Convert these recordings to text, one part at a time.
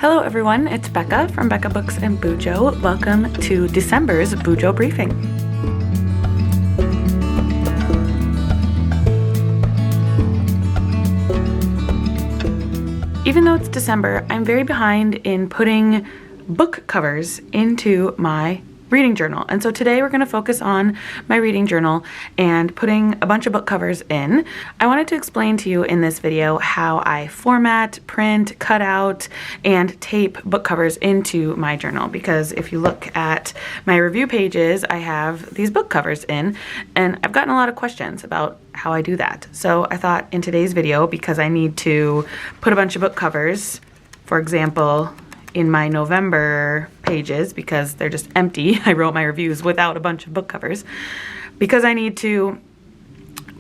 Hello everyone, it's Becca from Becca Books and Bujo. Welcome to December's Bujo Briefing. Even though it's December, I'm very behind in putting book covers into my reading journal. And so today we're going to focus on my reading journal and putting a bunch of book covers in. I wanted to explain to you in this video how I format, print, cut out, and tape book covers into my journal, because if you look at my review pages, I have these book covers in, and I've gotten a lot of questions about how I do that. So I thought in today's video, because I need to put a bunch of book covers, for example, in my November pages, because they're just empty. I wrote my reviews without a bunch of book covers. Because I need to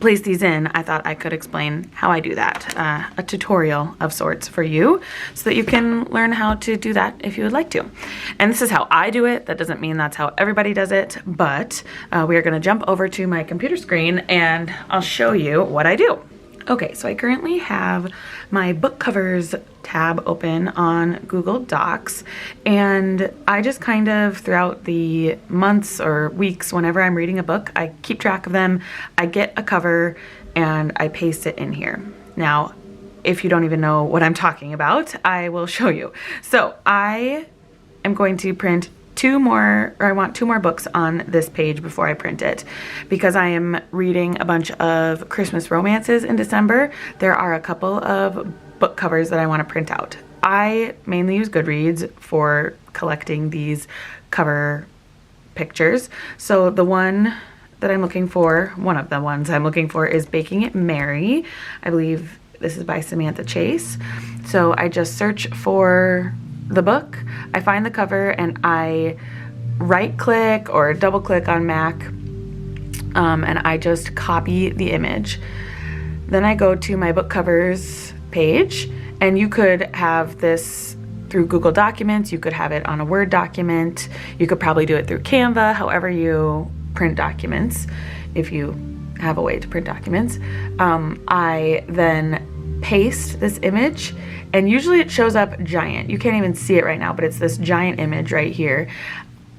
place these in, I thought I could explain how I do that. A tutorial of sorts for you, so that you can learn how to do that if you would like to. And this is how I do it. That doesn't mean that's how everybody does it, but we are gonna jump over to my computer screen and I'll show you what I do. Okay, so I currently have my book covers tab open on Google Docs, and I just kind of, throughout the months or weeks whenever I'm reading a book, I keep track of them, I get a cover, and I paste it in here. Now, if you don't even know what I'm talking about, I will show you. So I am going to print I want two more books on this page before I print it, because I am reading a bunch of Christmas romances in December. There are a couple of book covers that I want to print out. I mainly use Goodreads for collecting these cover pictures. So the one that I'm looking for, one of the ones I'm looking for, is Baking It Merry. I believe this is by Samantha Chase. So I just search for the book, I find the cover, and I right click or double click on Mac, and I just copy the image. Then I go to my book covers page, and you could have this through Google Documents, you could have it on a Word document, you could probably do it through Canva, however you print documents, if you have a way to print documents. I then paste this image, and usually it shows up giant. You can't even see it right now, but it's this giant image right here.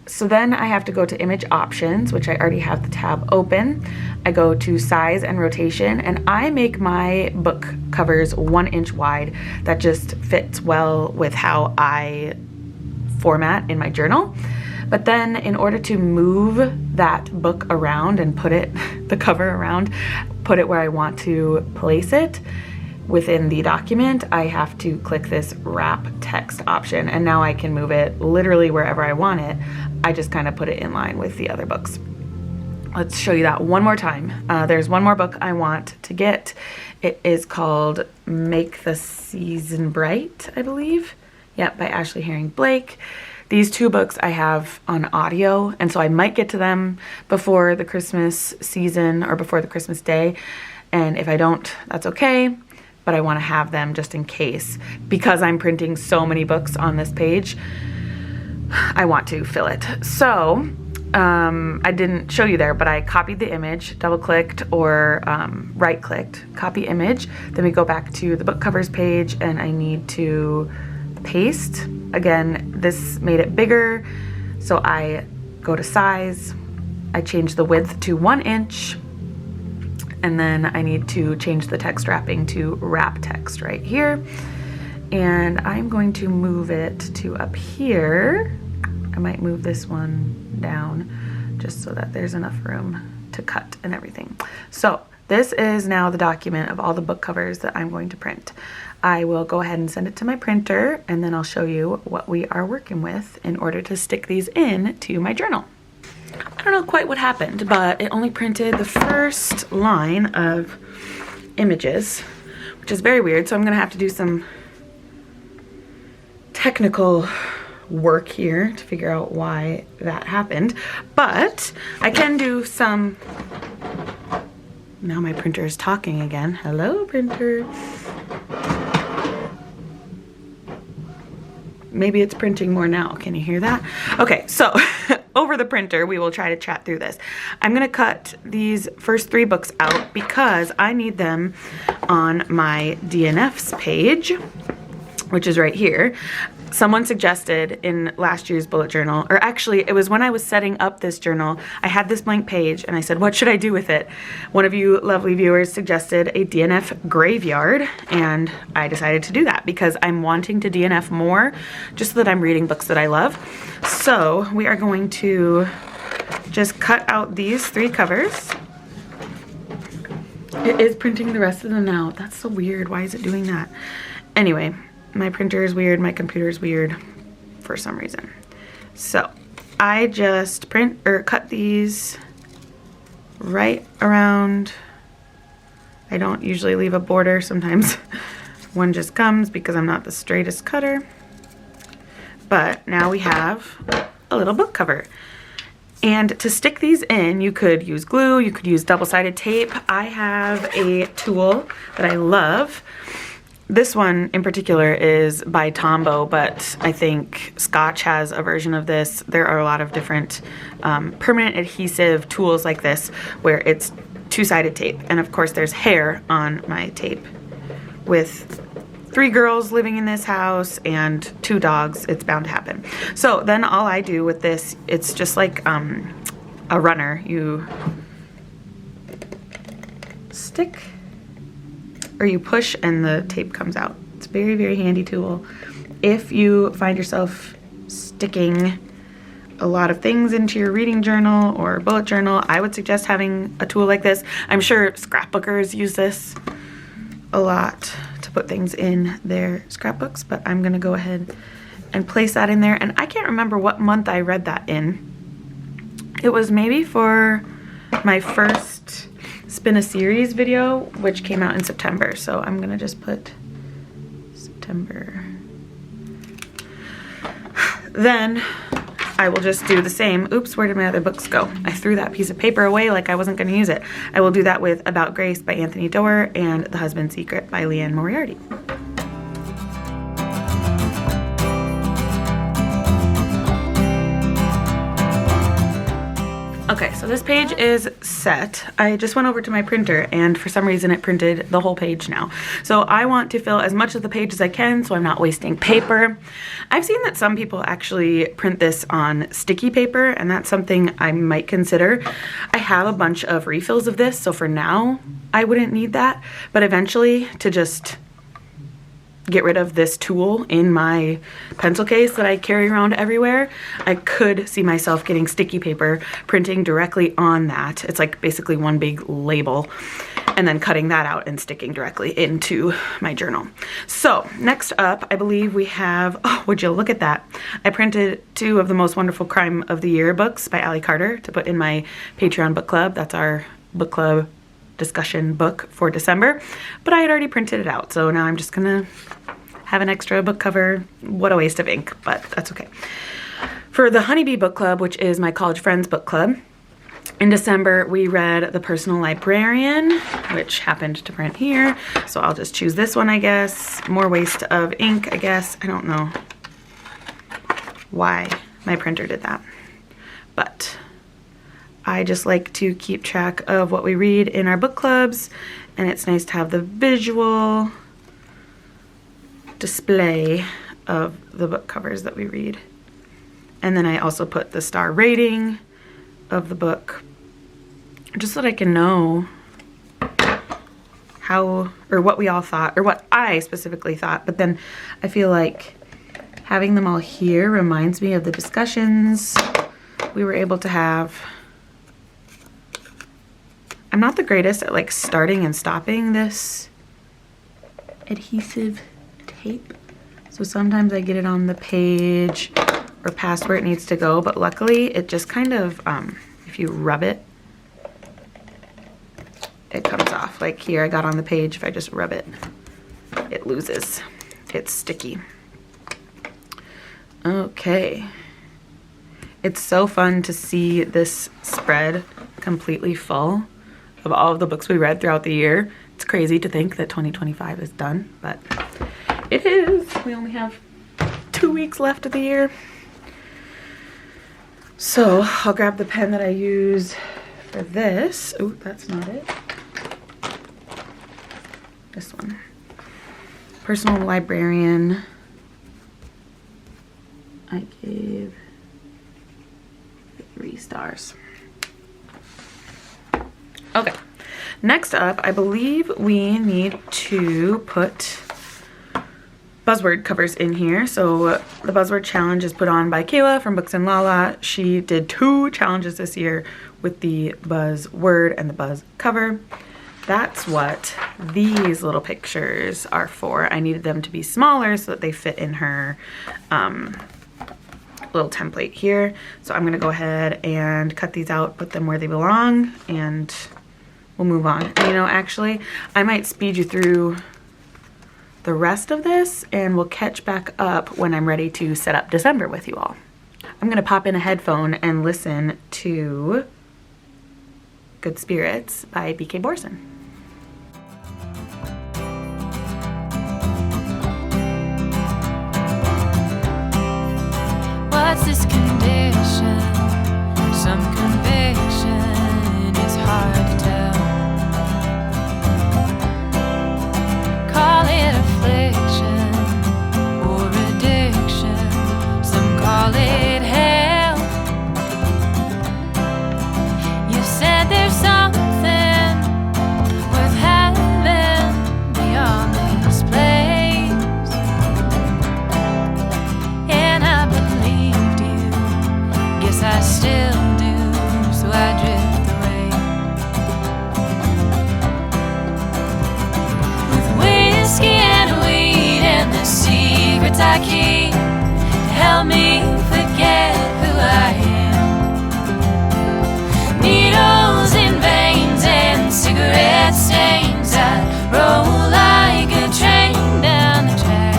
So then I have to go to image options, which I already have the tab open. I go to size and rotation, and I make my book covers 1 inch wide. That just fits well with how I format in my journal. But then in order to move that book around and put it, the cover around, put it where I want to place it within the document, I have to click this wrap text option, and now I can move it literally wherever I want it. I just kind of put it in line with the other books. Let's show you that one more time. There's one more book I want to get. It is called Make the Season Bright, I believe. Yep, by Ashley Herring Blake. These two books I have on audio, and so I might get to them before the Christmas season or before the Christmas day. And if I don't, that's okay. But I want to have them just in case, because I'm printing so many books on this page. I want to fill it. So I didn't show you there, but I copied the image, double clicked or right clicked, copy image. Then we go back to the book covers page, and I need to paste. Again, this made it bigger, so I go to size, I change the width to 1 inch, and then I need to change the text wrapping to wrap text right here. And I'm going to move it to up here. I might move this one down just so that there's enough room to cut and everything. So this is now the document of all the book covers that I'm going to print. I will go ahead and send it to my printer, and then I'll show you what we are working with in order to stick these in to my journal. I don't know quite what happened, but it only printed the first line of images, which is very weird. So I'm gonna have to do some technical work here to figure out why that happened. But I can do some, now my printer is talking again. Hello, printer. Maybe it's printing more now. Can you hear that? Okay, so over the printer, we will try to chat through this. I'm gonna cut these first 3 books out because I need them on my DNFs page, which is right here. someone suggested in last year's bullet journal, or actually it was when I was setting up this journal, I had this blank page and I said, what should I do with it? One of you lovely viewers suggested a DNF graveyard, and I decided to do that because I'm wanting to DNF more just so that I'm reading books that I love. So we are going to just cut out these 3 covers. It is printing the rest of them out. That's so weird. Why is it doing that? Anyway, my printer is weird. My computer is weird for some reason. So I just cut these right around. I don't usually leave a border. Sometimes one just comes because I'm not the straightest cutter. But now we have a little book cover. And to stick these in, you could use glue, you could use double-sided tape. I have a tool that I love. This one in particular is by Tombow, but I think Scotch has a version of this. There are a lot of different permanent adhesive tools like this where it's 2-sided tape. And of course there's hair on my tape. With 3 girls living in this house and 2 dogs, it's bound to happen. So then all I do with this, it's just like a runner. You stick or you push and the tape comes out. It's a very, very handy tool. If you find yourself sticking a lot of things into your reading journal or bullet journal, I would suggest having a tool like this. I'm sure scrapbookers use this a lot to put things in their scrapbooks, but I'm gonna go ahead and place that in there. And I can't remember what month I read that in. It was maybe for my first Spin a Series video, which came out in September. So I'm gonna just put September. Then I will just do the same. Oops, where did my other books go? I threw that piece of paper away like I wasn't gonna use it. I will do that with About Grace by Anthony Doerr and The Husband's Secret by Leanne Moriarty. Okay, so this page is set. I just went over to my printer and for some reason it printed the whole page now. So I want to fill as much of the page as I can so I'm not wasting paper. I've seen that some people actually print this on sticky paper, and that's something I might consider. I have a bunch of refills of this, so for now I wouldn't need that, but eventually to just get rid of this tool in my pencil case that I carry around everywhere, I could see myself getting sticky paper, printing directly on that. It's like basically one big label, and then cutting that out and sticking directly into my journal. So next up, I believe we have, oh, would you look at that? I printed 2 of the Most Wonderful Crime of the Year books by Allie Carter to put in my Patreon book club. That's our book club discussion book for December, but I had already printed it out, so now I'm just gonna have an extra book cover. What a waste of ink, but that's okay. For the Honeybee Book Club, which is my college friends book club, in December we read The Personal Librarian, which happened to print here, so I'll just choose this one, I guess. More waste of ink, I guess. I don't know why my printer did that, but I just like to keep track of what we read in our book clubs, and it's nice to have the visual display of the book covers that we read. And then I also put the star rating of the book, just so that I can know how, or what we all thought, or what I specifically thought. But then I feel like having them all here reminds me of the discussions we were able to have. I'm not the greatest at like starting and stopping this adhesive tape. So sometimes I get it on the page or past where it needs to go, but luckily it just kind of, if you rub it, it comes off. Like here I got on the page, if I just rub it, it loses. It's sticky. Okay. It's so fun to see this spread completely full of all of the books we read throughout the year. It's crazy to think that 2025 is done, but it is. We only have 2 weeks left of the year. So I'll grab the pen that I use for this. Oh, that's not it. This one. Personal Librarian. I gave 3 stars. Okay, next up, I believe we need to put buzzword covers in here. So the buzzword challenge is put on by Kayla from Books and Lala. She did 2 challenges this year with the buzzword and the buzz cover. That's what these little pictures are for. I needed them to be smaller so that they fit in her little template here. So I'm gonna go ahead and cut these out, put them where they belong, and we'll move on. And, you know, actually, I might speed you through the rest of this and we'll catch back up when I'm ready to set up December with you all. I'm gonna pop in a headphone and listen to Good Spirits by BK Borson. What's this condition? Some conviction is hard to tell. Call it affliction or addiction. Some call it hell. You said there's something worth having beyond this place, and I believed you. Guess I still do, so I drift away. With whiskey and weed and the secrets I keep to help me forget who I am. Needles in veins and cigarette stains, I roll like a train down the track.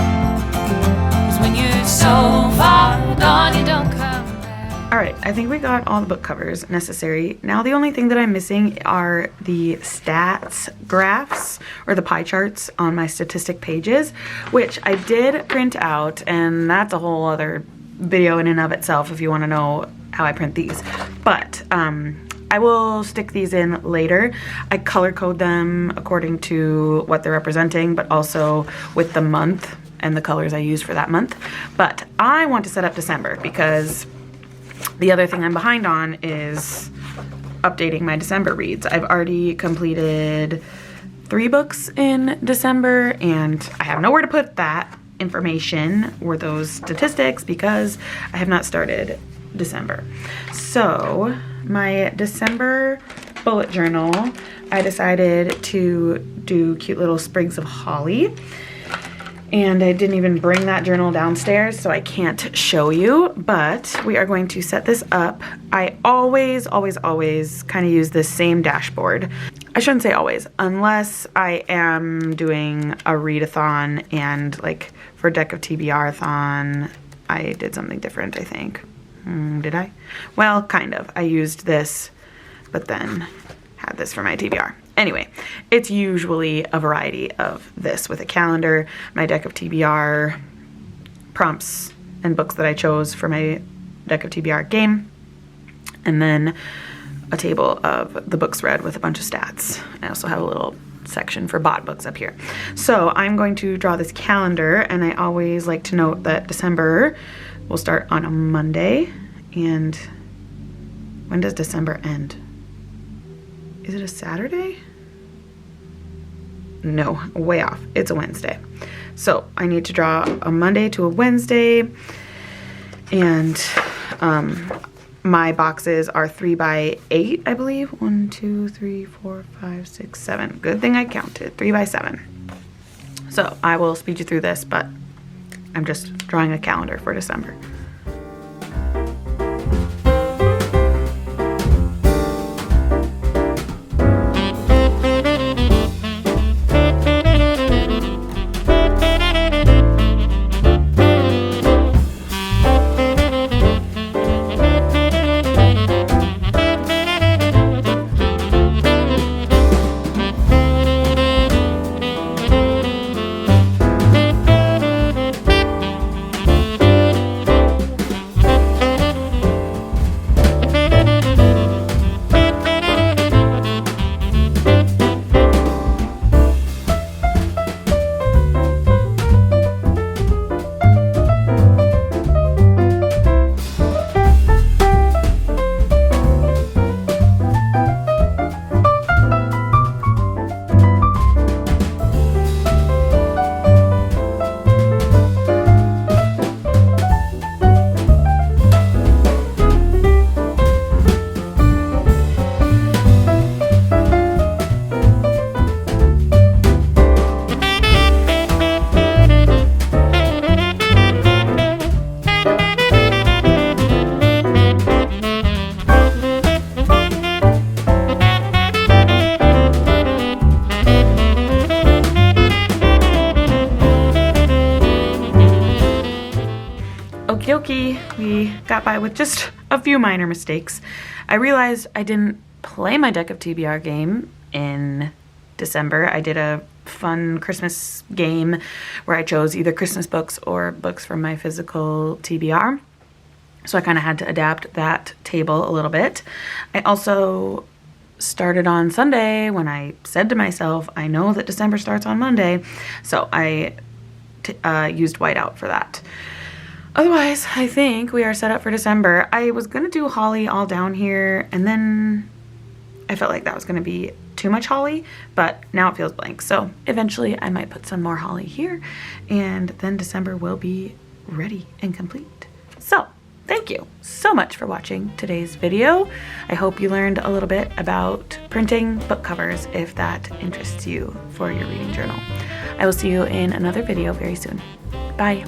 'Cause when you're so far gone, you don't come back. All right, I think we got all the book covers necessary. Now the only thing that I'm missing are the stats graphs or the pie charts on my statistic pages, which I did print out, and that's a whole other video in and of itself if you want to know how I print these. But I will stick these in later. I color code them according to what they're representing, but also with the month and the colors I use for that month. But I want to set up December because the other thing I'm behind on is updating my December reads. I've already completed 3 books in December, and I have nowhere to put that information or those statistics because I have not started December. So my December bullet journal, I decided to do cute little sprigs of holly. And I didn't even bring that journal downstairs, so I can't show you, but we are going to set this up. I always kind of use this same dashboard. I shouldn't say always, unless I am doing a readathon, and like for Deck of TBR-thon, I did something different, I think. Did I? Well, kind of. I used this, but then had this for my TBR. Anyway, it's usually a variety of this with a calendar, my Deck of TBR prompts and books that I chose for my Deck of TBR game, and then a table of the books read with a bunch of stats. I also have a little section for bought books up here. So I'm going to draw this calendar, and I always like to note that December will start on a Monday. And when does December end? Is it a Saturday? No, way off. It's a Wednesday. So I need to draw a Monday to a Wednesday, and my boxes are 3 by 8, I believe. 1, 2, 3, 4, 5, 6, 7. Good thing I counted. 3 by 7. So I will speed you through this, but I'm just drawing a calendar for December. Okie dokie, we got by with just a few minor mistakes. I realized I didn't play my deck of TBR game in December. I did a fun Christmas game where I chose either Christmas books or books from my physical TBR. So I kind of had to adapt that table a little bit. I also started on Sunday when I said to myself, I know that December starts on Monday, so I used whiteout for that. Otherwise, I think we are set up for December. I was going to do holly all down here, and then I felt like that was going to be too much holly, but now it feels blank. So eventually I might put some more holly here, and then December will be ready and complete. So thank you so much for watching today's video. I hope you learned a little bit about printing book covers if that interests you for your reading journal. I will see you in another video very soon. Bye.